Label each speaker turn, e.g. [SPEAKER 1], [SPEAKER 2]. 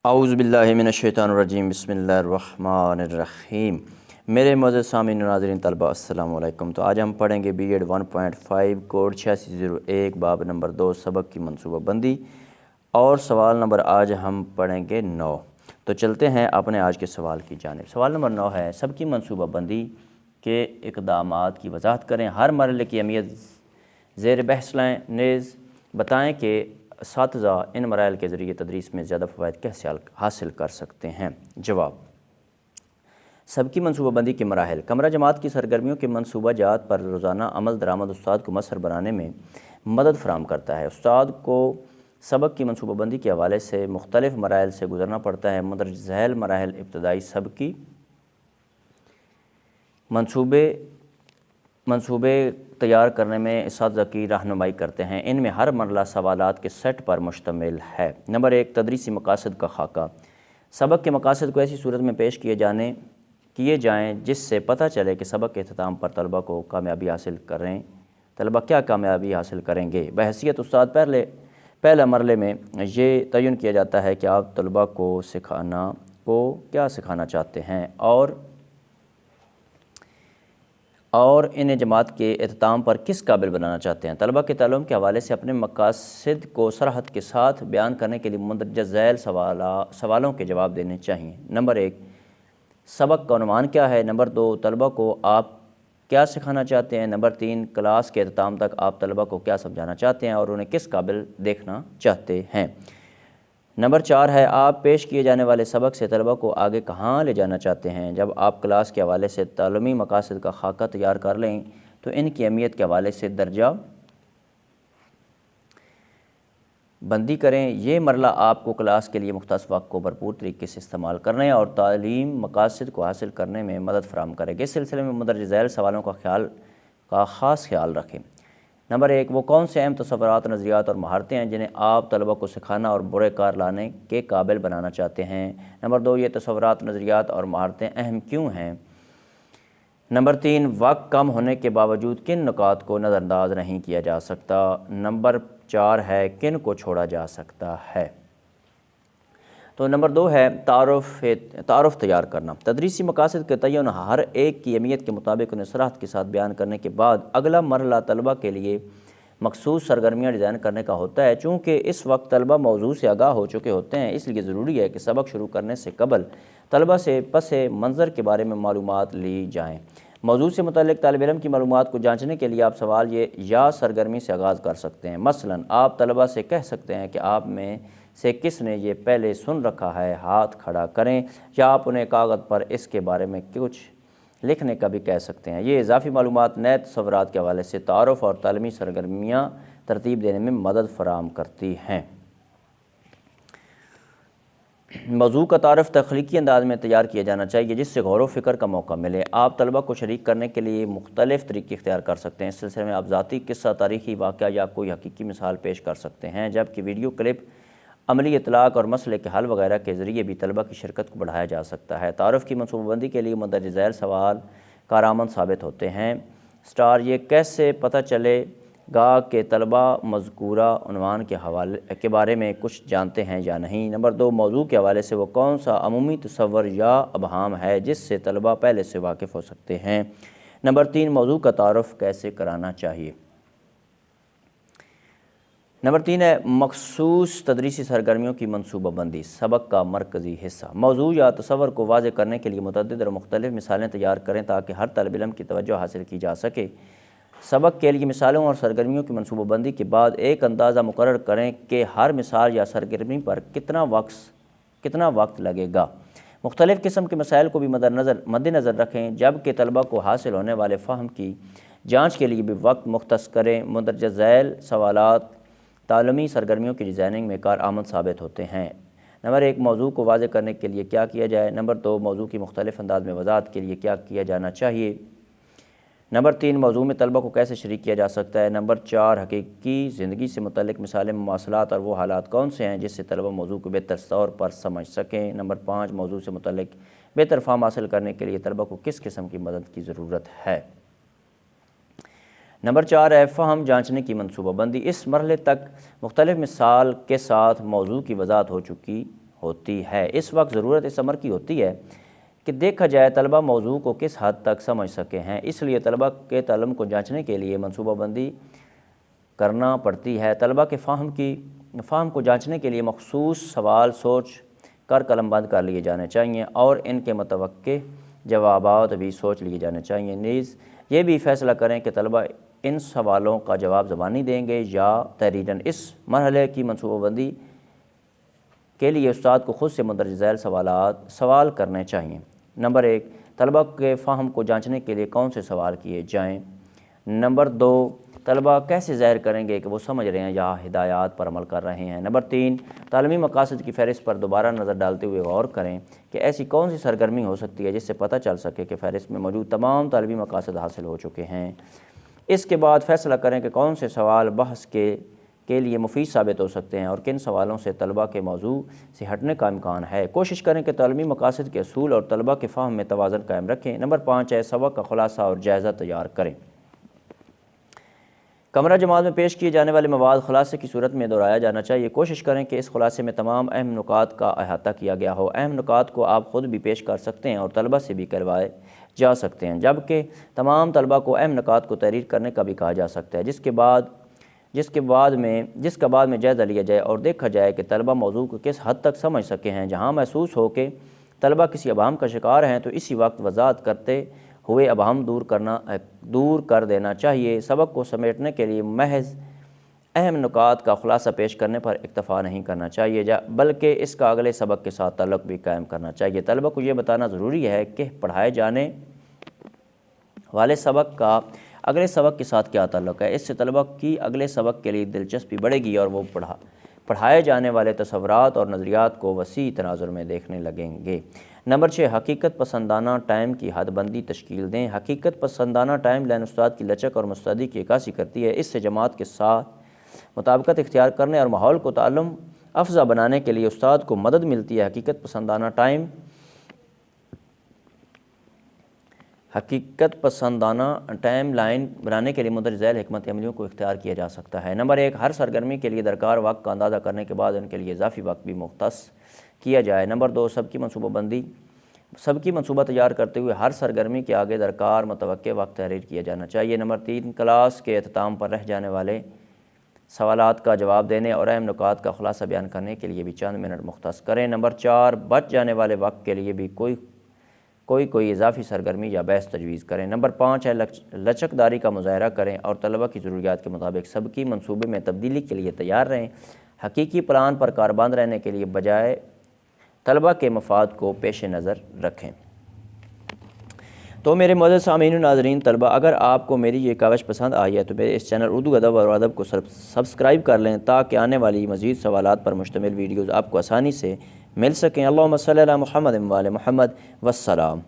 [SPEAKER 1] اعوذ باللہ من الشیطان الرجیم، بسم اللہ الرحمن الرحیم۔ میرے معزز سامعین و ناظرین طلبہ، السلام علیکم۔ تو آج ہم پڑھیں گے بی ایڈ 1.5 کوڈ 8601 باب نمبر 2 سبق کی منصوبہ بندی، اور سوال نمبر آج ہم پڑھیں گے 9۔ تو چلتے ہیں اپنے آج کے سوال کی جانب۔ سوال نمبر 9 ہے، سب کی منصوبہ بندی کے اقدامات کی وضاحت کریں، ہر مرحلے کی اہمیت زیر بحث لائیں، نیز بتائیں کہ اساتذہ ان مراحل کے ذریعے تدریس میں زیادہ فوائد کیسے حاصل کر سکتے ہیں۔ جواب: سب کی منصوبہ بندی کے مراحل۔ کمرہ جماعت کی سرگرمیوں کے منصوبہ جات پر روزانہ عمل درآمد استاد کو مؤثر بنانے میں مدد فراہم کرتا ہے۔ استاد کو سبق کی منصوبہ بندی کے حوالے سے مختلف مراحل سے گزرنا پڑتا ہے۔ مندرجہ ذیل مراحل ابتدائی سبق کی منصوبے تیار کرنے میں اساتذہ کی رہنمائی کرتے ہیں۔ ان میں ہر مرحلہ سوالات کے سیٹ پر مشتمل ہے۔ نمبر 1، تدریسی مقاصد کا خاکہ۔ سبق کے مقاصد کو ایسی صورت میں پیش کیے جائیں جس سے پتہ چلے کہ سبق کے اختتام پر طلبہ کیا کامیابی حاصل کریں گے۔ بحیثیت استاد پہلے مرحلے میں یہ تعین کیا جاتا ہے کہ آپ طلبہ کو کیا سکھانا چاہتے ہیں اور انہیں جماعت کے اختتام پر کس قابل بنانا چاہتے ہیں۔ طلبہ کے تعلم کے حوالے سے اپنے مقاصد کو صراحت کے ساتھ بیان کرنے کے لیے مندرجہ ذیل سوالوں کے جواب دینے چاہئیں۔ نمبر 1، سبق کا عنوان کیا ہے؟ نمبر 2، طلبہ کو آپ کیا سکھانا چاہتے ہیں؟ نمبر 3، کلاس کے اختتام تک آپ طلبہ کو کیا سمجھانا چاہتے ہیں اور انہیں کس قابل دیکھنا چاہتے ہیں؟ نمبر 4 ہے، آپ پیش کیے جانے والے سبق سے طلبہ کو آگے کہاں لے جانا چاہتے ہیں؟ جب آپ کلاس کے حوالے سے تعلیمی مقاصد کا خاکہ تیار کر لیں تو ان کی اہمیت کے حوالے سے درجہ بندی کریں۔ یہ مرحلہ آپ کو کلاس کے لیے مختص وقت کو بھرپور طریقے سے استعمال کرنے اور تعلیم مقاصد کو حاصل کرنے میں مدد فراہم کرے گا۔ اس سلسلے میں مندرجہ ذیل سوالوں کا خاص خیال رکھیں۔ نمبر 1، وہ کون سے اہم تصورات، نظریات اور مہارتیں ہیں جنہیں آپ طلبہ کو سکھانا اور برے کار لانے کے قابل بنانا چاہتے ہیں؟ نمبر 2، یہ تصورات، نظریات اور مہارتیں اہم کیوں ہیں؟ نمبر 3، وقت کم ہونے کے باوجود کن نکات کو نظر انداز نہیں کیا جا سکتا؟ نمبر 4 ہے، کن کو چھوڑا جا سکتا ہے؟ تو نمبر 2 ہے تعارف تیار کرنا۔ تدریسی مقاصد کے تعین ہر ایک کی اہمیت کے مطابق انہیں صراحت کے ساتھ بیان کرنے کے بعد اگلا مرحلہ طلبہ کے لیے مخصوص سرگرمیاں ڈیزائن کرنے کا ہوتا ہے۔ چونکہ اس وقت طلبہ موضوع سے آگاہ ہو چکے ہوتے ہیں، اس لیے ضروری ہے کہ سبق شروع کرنے سے قبل طلبہ سے پس منظر کے بارے میں معلومات لی جائیں۔ موضوع سے متعلق طالب علم کی معلومات کو جانچنے کے لیے آپ سوال یا سرگرمی سے آغاز کر سکتے ہیں۔ مثلاً آپ طلبہ سے کہہ سکتے ہیں کہ آپ میں سے کس نے یہ پہلے سن رکھا ہے، ہاتھ کھڑا کریں، یا آپ انہیں کاغذ پر اس کے بارے میں کچھ لکھنے کا بھی کہہ سکتے ہیں۔ یہ اضافی معلومات نئے تصورات کے حوالے سے تعارف اور تعلیمی سرگرمیاں ترتیب دینے میں مدد فراہم کرتی ہیں۔ موضوع کا تعارف تخلیقی انداز میں تیار کیا جانا چاہیے جس سے غور و فکر کا موقع ملے۔ آپ طلبہ کو شریک کرنے کے لیے مختلف طریقے اختیار کر سکتے ہیں۔ اس سلسلے میں آپ ذاتی قصہ، تاریخی واقعہ یا کوئی حقیقی مثال پیش کر سکتے ہیں، جبکہ ویڈیو کلپ، عملی اطلاق اور مسئلے کے حل وغیرہ کے ذریعے بھی طلبہ کی شرکت کو بڑھایا جا سکتا ہے۔ تعارف کی منصوبہ بندی کے لیے مندرجہ ذیل سوال کارآمد ثابت ہوتے ہیں۔ یہ کیسے پتہ چلے گا کہ طلبہ مذکورہ عنوان کے بارے میں کچھ جانتے ہیں یا نہیں؟ نمبر 2، موضوع کے حوالے سے وہ کون سا عمومی تصور یا ابہام ہے جس سے طلبہ پہلے سے واقف ہو سکتے ہیں؟ نمبر 3، موضوع کا تعارف کیسے کرانا چاہیے؟ نمبر 3 ہے، مخصوص تدریسی سرگرمیوں کی منصوبہ بندی۔ سبق کا مرکزی حصہ۔ موضوع یا تصور کو واضح کرنے کے لیے متعدد اور مختلف مثالیں تیار کریں تاکہ ہر طالب علم کی توجہ حاصل کی جا سکے۔ سبق کے لیے مثالوں اور سرگرمیوں کی منصوبہ بندی کے بعد ایک اندازہ مقرر کریں کہ ہر مثال یا سرگرمی پر کتنا وقت لگے گا۔ مختلف قسم کے مسائل کو بھی مد نظر رکھیں، جبکہ طلبہ کو حاصل ہونے والے فہم کی جانچ کے لیے بھی وقت مختص کریں۔ مندرجہ ذیل سوالات تعلیمی سرگرمیوں کی ڈیزائننگ میں کارآمد ثابت ہوتے ہیں۔ نمبر 1، موضوع کو واضح کرنے کے لیے کیا کیا جائے؟ نمبر 2، موضوع کی مختلف انداز میں وضاحت کے لیے کیا کیا جانا چاہیے؟ نمبر 3، موضوع میں طلبہ کو کیسے شریک کیا جا سکتا ہے؟ نمبر 4، حقیقی زندگی سے متعلق مثالیں، مواصلات اور وہ حالات کون سے ہیں جس سے طلبہ موضوع کو بہتر طور پر سمجھ سکیں؟ نمبر 5، موضوع سے متعلق بہتر فہم حاصل کرنے کے لیے طلبہ کو کس قسم کی مدد کی ضرورت ہے؟ نمبر 4 ہے، فہم جانچنے کی منصوبہ بندی۔ اس مرحلے تک مختلف مثال کے ساتھ موضوع کی وضاحت ہوتی ہے۔ اس وقت ضرورت اس امر کی ہوتی ہے کہ دیکھا جائے طلبہ موضوع کو کس حد تک سمجھ سکے ہیں، اس لیے طلبہ کے تعلم کو جانچنے کے لیے منصوبہ بندی کرنا پڑتی ہے۔ طلبہ کے فہم کو جانچنے کے لیے مخصوص سوال سوچ کر قلم بند کر لیے جانے چاہیے اور ان کے متوقع جوابات بھی سوچ لیے جانے چاہیے۔ نیز یہ بھی فیصلہ کریں کہ طلبہ ان سوالوں کا جواب زبانی دیں گے یا تحریراً۔ اس مرحلے کی منصوبہ بندی کے لیے استاد کو خود سے مندرجہ ذیل سوال کرنے چاہیے۔ نمبر 1، طلبہ کے فہم کو جانچنے کے لیے کون سے سوال کیے جائیں۔ نمبر 2، طلبہ کیسے ظاہر کریں گے کہ وہ سمجھ رہے ہیں یا ہدایات پر عمل کر رہے ہیں۔ نمبر 3، تعلیمی مقاصد کی فہرست پر دوبارہ نظر ڈالتے ہوئے غور کریں کہ ایسی کون سی سرگرمی ہو سکتی ہے جس سے پتہ چل سکے کہ فہرست میں موجود تمام تعلیمی مقاصد حاصل ہو چکے ہیں۔ اس کے بعد فیصلہ کریں کہ کون سے سوال بحث کے لیے مفید ثابت ہو سکتے ہیں اور کن سوالوں سے طلبہ کے موضوع سے ہٹنے کا امکان ہے۔ کوشش کریں کہ تعلیمی مقاصد کے اصول اور طلبہ کے فہم میں توازن قائم رکھیں۔ نمبر 5 ہے سبق کا خلاصہ اور جائزہ تیار کریں۔ کمرہ جماعت میں پیش کیے جانے والے مواد خلاصے کی صورت میں دہرایا جانا چاہیے۔ کوشش کریں کہ اس خلاصے میں تمام اہم نکات کا احاطہ کیا گیا ہو۔ اہم نکات کو آپ خود بھی پیش کر سکتے ہیں اور طلبہ سے بھی کروائے جا سکتے ہیں، جبکہ تمام طلبہ کو اہم نکات کو تحریر کرنے کا بھی کہا جا سکتا ہے، جس کا بعد میں جائزہ لیا جائے اور دیکھا جائے کہ طلبہ موضوع کو کس حد تک سمجھ سکے ہیں۔ جہاں محسوس ہو کہ طلبہ کسی ابہام کا شکار ہیں تو اسی وقت وضاحت کرتے ہوئے ابہام دور کر دینا چاہیے۔ سبق کو سمیٹنے کے لیے محض اہم نکات کا خلاصہ پیش کرنے پر اکتفا نہیں کرنا چاہیے، بلکہ اس کا اگلے سبق کے ساتھ تعلق بھی قائم کرنا چاہیے۔ طلبہ کو یہ بتانا ضروری ہے کہ پڑھائے جانے والے سبق کا اگلے سبق کے ساتھ کیا تعلق ہے۔ اس سے طلبہ کی اگلے سبق کے لیے دلچسپی بڑھے گی اور وہ پڑھائے جانے والے تصورات اور نظریات کو وسیع تناظر میں دیکھنے لگیں گے۔ نمبر 6، حقیقت پسندانہ ٹائم کی حد بندی تشکیل دیں۔ حقیقت پسندانہ ٹائم لائن استاد کی لچک اور مستعدی کی عکاسی کرتی ہے۔ اس سے جماعت کے ساتھ مطابقت اختیار کرنے اور ماحول کو تعلم افزا بنانے کے لیے استاد کو مدد ملتی ہے۔ حقیقت پسندانہ ٹائم لائن بنانے کے لیے مندرجہ ذیل حکمت عملیوں کو اختیار کیا جا سکتا ہے۔ نمبر 1، ہر سرگرمی کے لیے درکار وقت کا اندازہ کرنے کے بعد ان کے لیے اضافی وقت بھی مختص کیا جائے۔ نمبر 2، سب کی منصوبہ تیار کرتے ہوئے ہر سرگرمی کے آگے درکار متوقع وقت تحریر کیا جانا چاہیے۔ نمبر 3، کلاس کے اختتام پر رہ جانے والے سوالات کا جواب دینے اور اہم نکات کا خلاصہ بیان کرنے کے لیے بھی چند منٹ مختص کریں۔ نمبر 4، بچ جانے والے وقت کے لیے بھی کوئی اضافی سرگرمی یا بحث تجویز کریں۔ نمبر 5 ہے لچک داری کا مظاہرہ کریں اور طلبہ کی ضروریات کے مطابق سب کی منصوبے میں تبدیلی کے لیے تیار رہیں۔ حقیقی پلان پر کاربند رہنے کے لیے بجائے طلبہ کے مفاد کو پیش نظر رکھیں۔ تو میرے معزز سامعین و ناظرین طلبہ، اگر آپ کو میری یہ کاوش پسند آئی ہے تو میرے اس چینل اردو ادب اور ادب کو سبسکرائب کر لیں تاکہ آنے والی مزید سوالات پر مشتمل ویڈیوز آپ کو آسانی سے مل سکیں۔ اللہم صلی علی محمد و علی محمد، والسلام۔